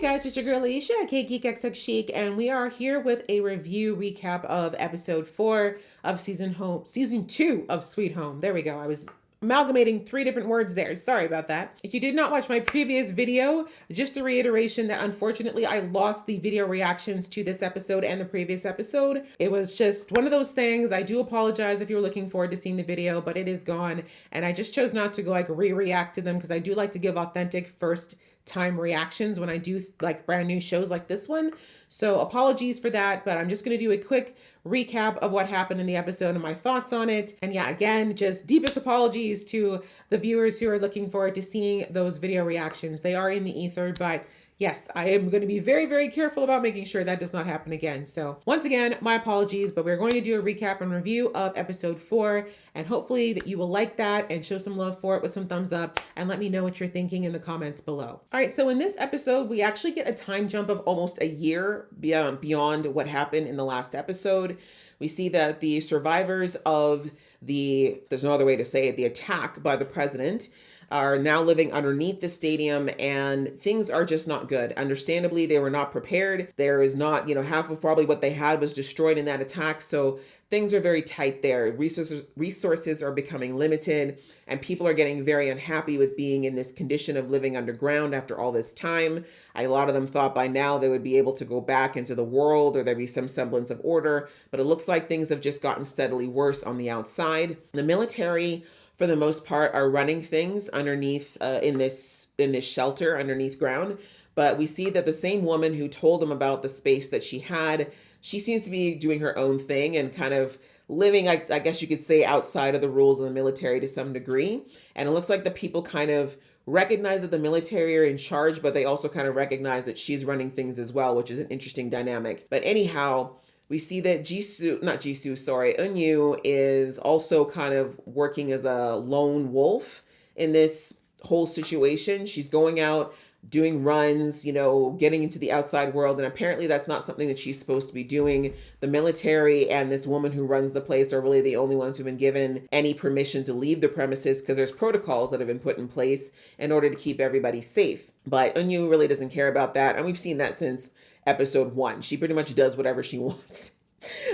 Hey guys, it's your girl Alicia, K Geek XX Chic, and we are here with a review recap of episode 4 of season 2 of Sweet Home. There we go. I was amalgamating 3 different words there. Sorry about that. If you did not watch my previous video, just a reiteration that unfortunately I lost the video reactions to this episode and the previous episode. It was just one of those things. I do apologize if you were looking forward to seeing the video, but it is gone, and I just chose not to go re-react to them because I do like to give authentic first time reactions when I do brand new shows like this one. So apologies for that, but I'm just going to do a quick recap of what happened in the episode and my thoughts on it. And yeah, again, just deepest apologies to the viewers who are looking forward to seeing those video reactions. They are in the ether, but yes, I am going to be very, very careful about making sure that does not happen again. So once again, my apologies, but we're going to do a recap and review of episode 4, and hopefully that you will like that and show some love for it with some thumbs up and let me know what you're thinking in the comments below. All right, so in this episode, we actually get a time jump of almost a year beyond what happened in the last episode. We see that the survivors of there's no other way to say it, the attack by the president are now living underneath the stadium, and things are just not good. Understandably, they were not prepared. There is not, half of probably what they had was destroyed in that attack. So things are very tight there. Resources are becoming limited, and people are getting very unhappy with being in this condition of living underground after all this time. A lot of them thought by now they would be able to go back into the world or there'd be some semblance of order, but it looks like things have just gotten steadily worse on the outside. The military, for the most part, are running things underneath in this shelter underneath ground. But we see that the same woman who told them about the space that she had, she seems to be doing her own thing and kind of living, I guess you could say, outside of the rules of the military to some degree. And it looks like the people kind of recognize that the military are in charge, but they also kind of recognize that she's running things as well, which is an interesting dynamic. But anyhow, we see that Eunyu is also kind of working as a lone wolf in this whole situation. She's going out, doing runs, getting into the outside world. And apparently that's not something that she's supposed to be doing. The military and this woman who runs the place are really the only ones who've been given any permission to leave the premises because there's protocols that have been put in place in order to keep everybody safe. But Eunyu really doesn't care about that. And we've seen that since episode 1. She pretty much does whatever she wants.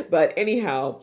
But anyhow,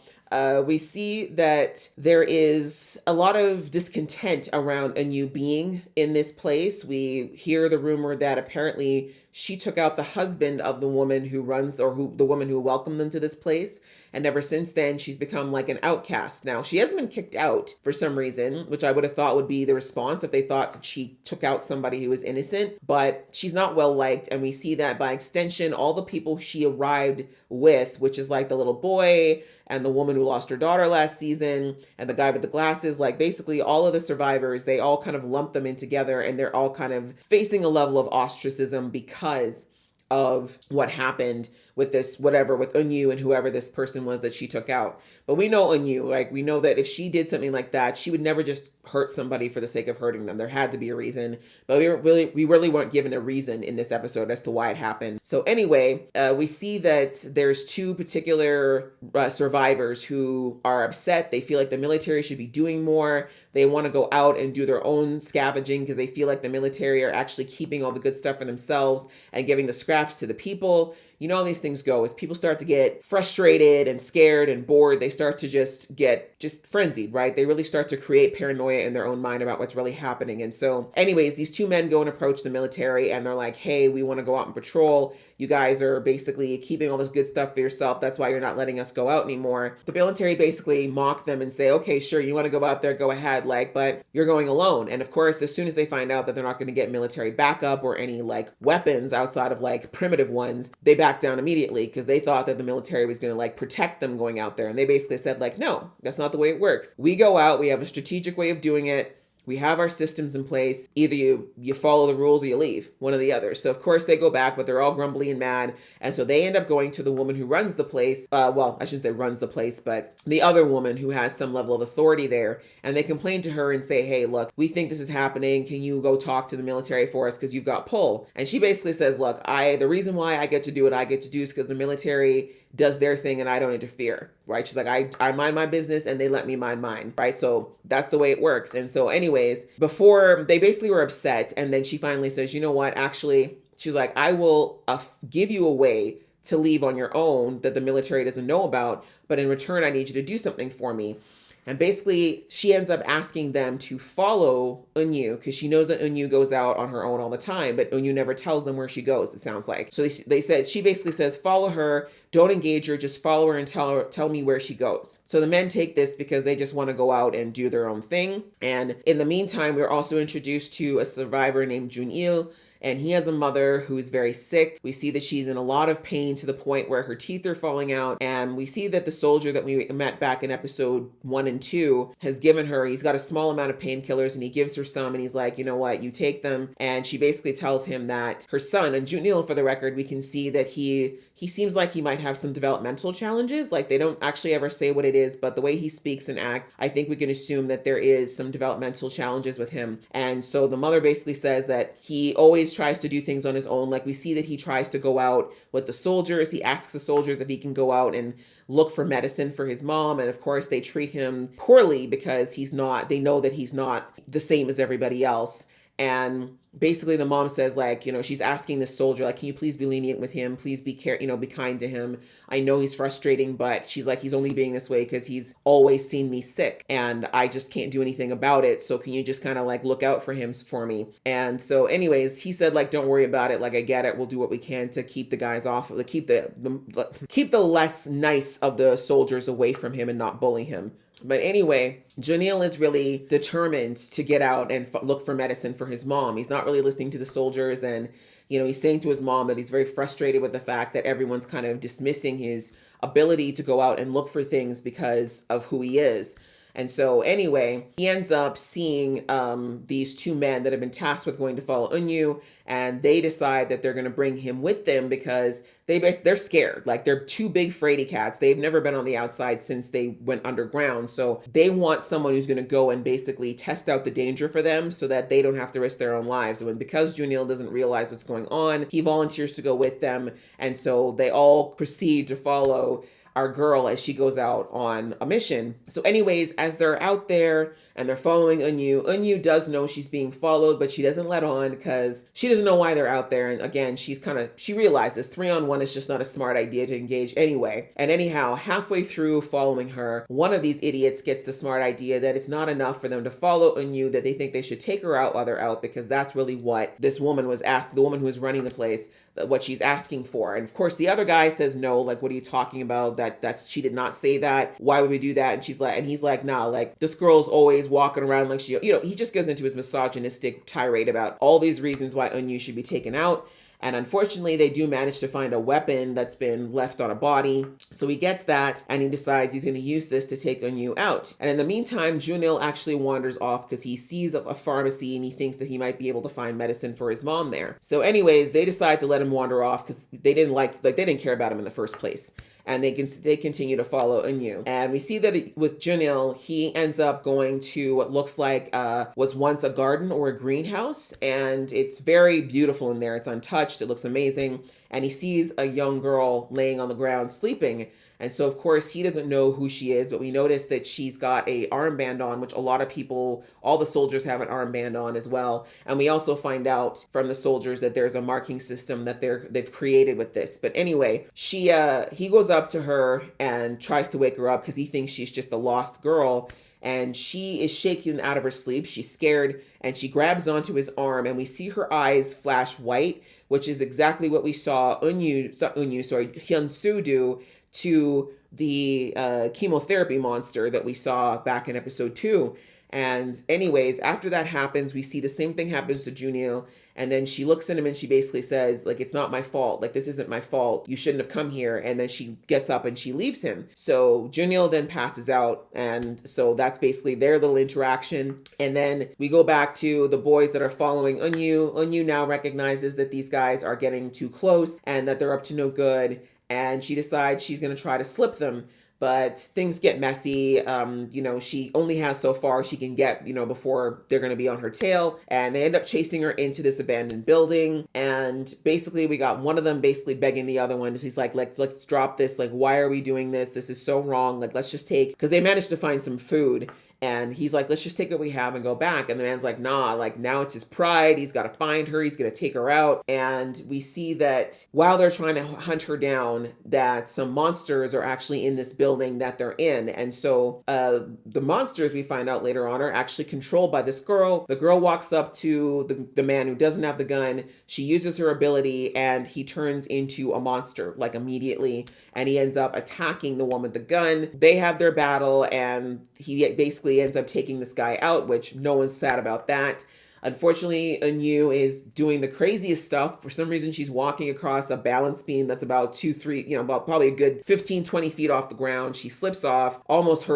we see that there is a lot of discontent around Eunyu being in this place. We hear the rumor that apparently she took out the husband of the woman who runs, the woman who welcomed them to this place. And ever since then, she's become like an outcast. Now, she hasn't been kicked out for some reason, which I would have thought would be the response if they thought that she took out somebody who was innocent. But she's not well liked. And we see that by extension, all the people she arrived with, which is like the little boy and the woman who lost her daughter last season and the guy with the glasses, like basically all of the survivors, they all kind of lump them in together, and they're all kind of facing a level of ostracism because of what happened with Eunyu and whoever this person was that she took out. But we know Eunyu, we know that if she did something like that, she would never just hurt somebody for the sake of hurting them. There had to be a reason, but we really weren't given a reason in this episode as to why it happened. So anyway, we see that there's 2 particular survivors who are upset. They feel like the military should be doing more. They want to go out and do their own scavenging because they feel like the military are actually keeping all the good stuff for themselves and giving the scraps to the people. How these things go. As people start to get frustrated and scared and bored, they start to get frenzied, right? They really start to create paranoia in their own mind about what's really happening. And so anyways, these 2 men go and approach the military and they're like, hey, we want to go out and patrol. You guys are basically keeping all this good stuff for yourself. That's why you're not letting us go out anymore. The military basically mock them and say, okay, sure, you want to go out there, go ahead, but you're going alone. And of course, as soon as they find out that they're not going to get military backup or any weapons outside of primitive ones, they back down immediately because they thought that the military was going to protect them going out there. And they basically said no, that's not the way it works. We go out, we have a strategic way of doing it. We have our systems in place. Either you follow the rules or you leave, one or the other. So of course they go back, but they're all grumbly and mad. And so they end up going to the woman who runs the place. Well, I shouldn't say runs the place, but the other woman who has some level of authority there. And they complain to her and say, hey, look, we think this is happening. Can you go talk to the military for us? Because you've got pull. And she basically says, look, the reason why I get to do what I get to do is because the military does their thing and I don't interfere, right? She's like, I mind my business and they let me mind mine, right? So that's the way it works. And so anyways, before they basically were upset, and then she finally says, you know what, actually, She's like, I will give you a way to leave on your own that the military doesn't know about, but in return, I need you to do something for me. And basically, she ends up asking them to follow Unyu because she knows that Unyu goes out on her own all the time, but Unyu never tells them where she goes, it sounds like. So they said, she basically says, follow her, don't engage her, just follow her and tell me where she goes. So the men take this because they just want to go out and do their own thing. And in the meantime, we're also introduced to a survivor named Junil, and he has a mother who's very sick. We see that she's in a lot of pain to the point where her teeth are falling out. And we see that the soldier that we met back in episode 1 and 2 has given her, he's got a small amount of painkillers and he gives her some and he's like, you know what, you take them. And she basically tells him that her son, and Junil, for the record, we can see that he seems like he might have some developmental challenges. Like they don't actually ever say what it is, but the way he speaks and acts, I think we can assume that there is some developmental challenges with him. And so the mother basically says that he always tries to do things on his own. Like we see that he tries to go out with the soldiers. He asks the soldiers if he can go out and look for medicine for his mom. And of course they treat him poorly because they know that he's not the same as everybody else. And basically the mom says, like, she's asking this soldier, like, can you please be lenient with him? Please be be kind to him. I know he's frustrating, but she's like, he's only being this way because he's always seen me sick and I just can't do anything about it. So can you just kind of like look out for him for me? And so anyways, he said, like, don't worry about it. Like, I get it. We'll do what we can to keep the guys off, keep the less nice of the soldiers away from him and not bully him. But anyway, Janil is really determined to get out and look for medicine for his mom. He's not really listening to the soldiers. And, he's saying to his mom that he's very frustrated with the fact that everyone's kind of dismissing his ability to go out and look for things because of who he is. And so anyway, he ends up seeing these two men that have been tasked with going to follow Unyu, and they decide that they're going to bring him with them because they're scared. Like, they're two big fraidy cats. They've never been on the outside since they went underground. So they want someone who's going to go and basically test out the danger for them so that they don't have to risk their own lives. And because Junil doesn't realize what's going on, he volunteers to go with them. And so they all proceed to follow our girl as she goes out on a mission. So anyways, as they're out there and they're following Unyu does know she's being followed, but she doesn't let on because she doesn't know why they're out there. And again, she realizes 3-on-1 is just not a smart idea to engage anyway. And anyhow, halfway through following her, one of these idiots gets the smart idea that it's not enough for them to follow Unyu, that they think they should take her out while they're out because that's really what this woman was asking, the woman who was running the place, what she's asking for. And of course, the other guy says no, like, what are you talking about? That's she did not say that. Why would we do that? And he's like, nah, like, this girl's always walking around like she, he just goes into his misogynistic tirade about all these reasons why Unyu should be taken out. And unfortunately, they do manage to find a weapon that's been left on a body. So he gets that and he decides he's going to use this to take Unyu out. And in the meantime, Junil actually wanders off because he sees a pharmacy and he thinks that he might be able to find medicine for his mom there. So anyways, they decide to let him wander off because they didn't care about him in the first place. And they continue to follow Unyu. And we see that with Junil, he ends up going to what looks like was once a garden or a greenhouse. And it's very beautiful in there. It's untouched. It looks amazing. And he sees a young girl laying on the ground sleeping. And so, of course, he doesn't know who she is, but we notice that she's got a armband on, which a lot of people, all the soldiers have an armband on as well. And we also find out from the soldiers that there's a marking system that they've created with this. But anyway, he goes up to her and tries to wake her up because he thinks she's just a lost girl. And she is shaken out of her sleep. She's scared and she grabs onto his arm and we see her eyes flash white, which is exactly what we saw Hyun-soo do to the chemotherapy monster that we saw back in episode 2. And anyways, after that happens, we see the same thing happens to Junil. And then she looks at him and she basically says, like, it's not my fault. Like, this isn't my fault. You shouldn't have come here. And then she gets up and she leaves him. So Junil then passes out. And so that's basically their little interaction. And then we go back to the boys that are following Unyu. Unyu now recognizes that these guys are getting too close and that they're up to no good. And she decides she's going to try to slip them. But things get messy. She only has so far she can get, before they're going to be on her tail. And they end up chasing her into this abandoned building. And basically we got one of them basically begging the other one. He's like, let's drop this. Like, why are we doing this? This is so wrong. Like, let's just take, because they managed to find some food. And he's like, let's just take what we have and go back. And the man's like, nah, like now it's his pride. He's got to find her. He's going to take her out. And we see that while they're trying to hunt her down, that some monsters are actually in this building that they're in. And so the monsters, we find out later on, are actually controlled by this girl. The girl walks up to the man who doesn't have the gun. She uses her ability and he turns into a monster like immediately. And he ends up attacking the one with the gun. They have their battle and he basically ends up taking this guy out, which no one's sad about that. Unfortunately, Anu is doing the craziest stuff. For some reason, she's walking across a balance beam that's about 2-3, about probably a good 15-20 feet off the ground. She slips off, almost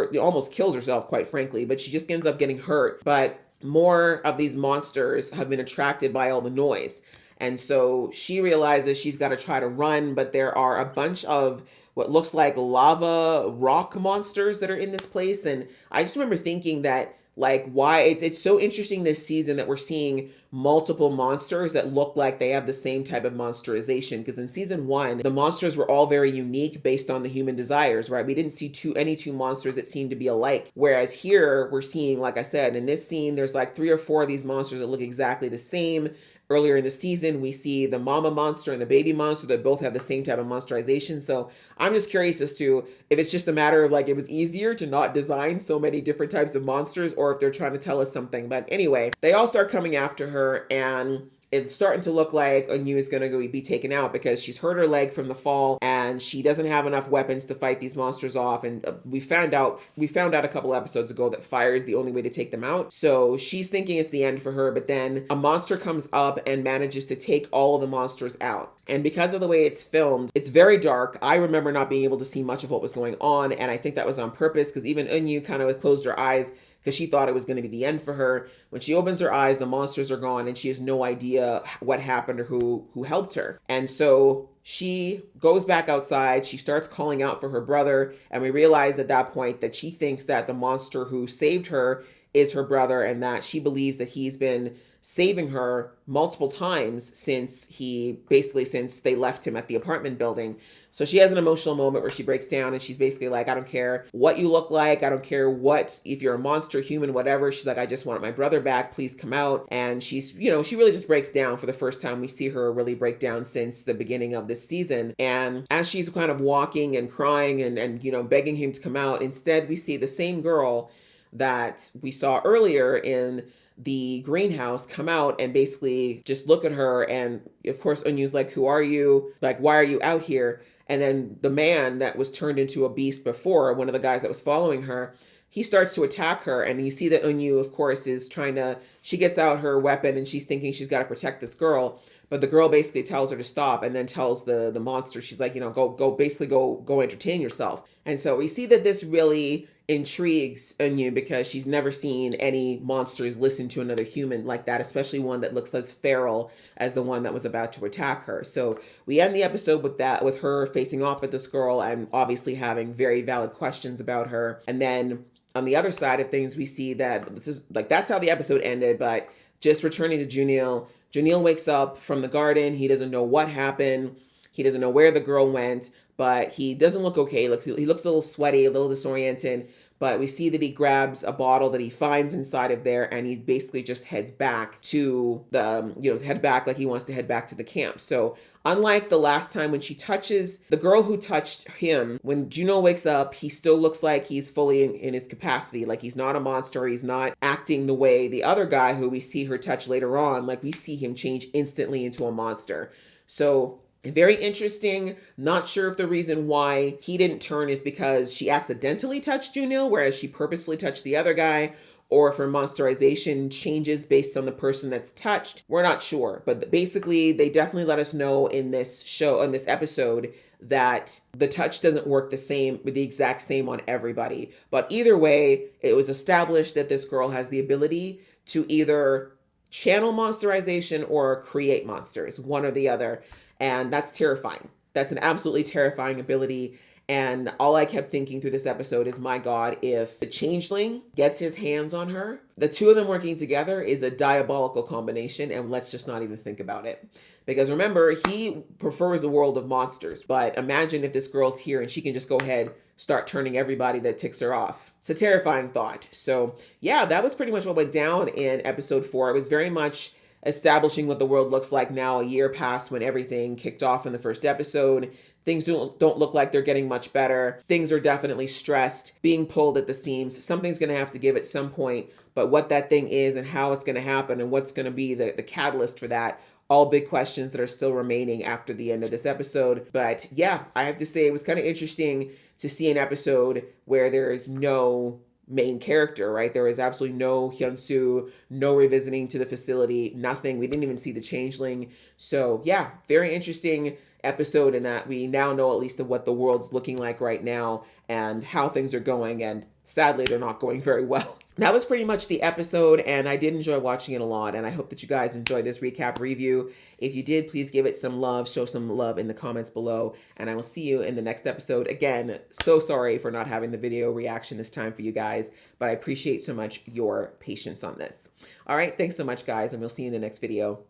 kills herself, quite frankly, but she just ends up getting hurt. But more of these monsters have been attracted by all the noise. And so she realizes she's got to try to run, but there are a bunch of what looks like lava rock monsters that are in this place. And I just remember thinking that, like, why it's so interesting this season that we're seeing multiple monsters that look like they have the same type of monsterization. Because in season 1, the monsters were all very unique based on the human desires, right? We didn't see any two monsters that seemed to be alike. Whereas here we're seeing, like I said, in this scene, there's like 3 or 4 of these monsters that look exactly the same. Earlier in the season, we see the mama monster and the baby monster that both have the same type of monsterization. So I'm just curious as to if it's just a matter of like it was easier to not design so many different types of monsters or if they're trying to tell us something. But anyway, they all start coming after her and it's starting to look like Anu is going to be taken out because she's hurt her leg from the fall and she doesn't have enough weapons to fight these monsters off. And we found out a couple episodes ago that fire is the only way to take them out. So she's thinking it's the end for her, but then a monster comes up and manages to take all of the monsters out. And because of the way it's filmed, it's very dark. I remember not being able to see much of what was going on. And I think that was on purpose because even Anu kind of closed her eyes because she thought it was going to be the end for her. When she opens her eyes, the monsters are gone and she has no idea what happened or who helped her. And so she goes back outside. She starts calling out for her brother. And we realize at that point that she thinks that the monster who saved her is her brother and that she believes that he's been saving her multiple times since they left him at the apartment building. So she has an emotional moment where she breaks down and she's basically like, I don't care what you look like. I don't care if you're a monster, human, whatever. She's like, I just want my brother back. Please come out. And she's, she really just breaks down for the first time. We see her really break down since the beginning of this season. And as she's kind of walking and crying and begging him to come out, instead we see the same girl that we saw earlier in the greenhouse come out and basically just look at her. And of course, Anu's like, who are you? Like, why are you out here? And then the man that was turned into a beast before, one of the guys that was following her, he starts to attack her. And you see that Anu, of course, is she gets out her weapon and she's thinking she's got to protect this girl. But the girl basically tells her to stop and then tells the monster, she's like, go entertain yourself. And so we see that this really intrigues Anu because she's never seen any monsters listen to another human like that, especially one that looks as feral as the one that was about to attack her. So we end the episode with her facing off with this girl and obviously having very valid questions about her. And then on the other side of things, we see that that's how the episode ended. But just returning to Junil wakes up from the garden. He doesn't know what happened. He doesn't know where the girl went, but he doesn't look okay. He looks a little sweaty, a little disoriented. But we see that he grabs a bottle that he finds inside of there, and he basically just heads back to like he wants to head back to the camp. So unlike the last time when she touches the girl who touched him, when Juno wakes up, he still looks like he's fully in his capacity. Like he's not a monster. He's not acting the way the other guy who we see her touch later on, like we see him change instantly into a monster. So very interesting. Not sure if the reason why he didn't turn is because she accidentally touched Junil, whereas she purposely touched the other guy, or if her monsterization changes based on the person that's touched. We're not sure. But basically, they definitely let us know in this episode, that the touch doesn't work the exact same on everybody. But either way, it was established that this girl has the ability to either channel monsterization or create monsters, one or the other. And that's terrifying. That's an absolutely terrifying ability. And all I kept thinking through this episode is, my God, if the changeling gets his hands on her, the two of them working together is a diabolical combination. And let's just not even think about it. Because remember, he prefers a world of monsters. But imagine if this girl's here and she can just go ahead, start turning everybody that ticks her off. It's a terrifying thought. So yeah, that was pretty much what went down in episode 4. It was very much establishing what the world looks like now, a year past when everything kicked off in the first episode. Things don't look like they're getting much better. Things are definitely stressed, being pulled at the seams. Something's going to have to give at some point, but what that thing is and how it's going to happen and what's going to be the catalyst for that, all big questions that are still remaining after the end of this episode. But yeah, I have to say it was kind of interesting to see an episode where there is no main character, right? There was absolutely no Hyun-soo, no revisiting to the facility, nothing. We didn't even see the changeling. So yeah, very interesting episode in that we now know at least of what the world's looking like right now and how things are going, and sadly they're not going very well. That was pretty much the episode, and I did enjoy watching it a lot, and I hope that you guys enjoyed this recap review. If you did, please give it some love, show some love in the comments below, and I will see you in the next episode. Again, so sorry for not having the video reaction this time for you guys, but I appreciate so much your patience on this. All right, thanks so much guys, and we'll see you in the next video.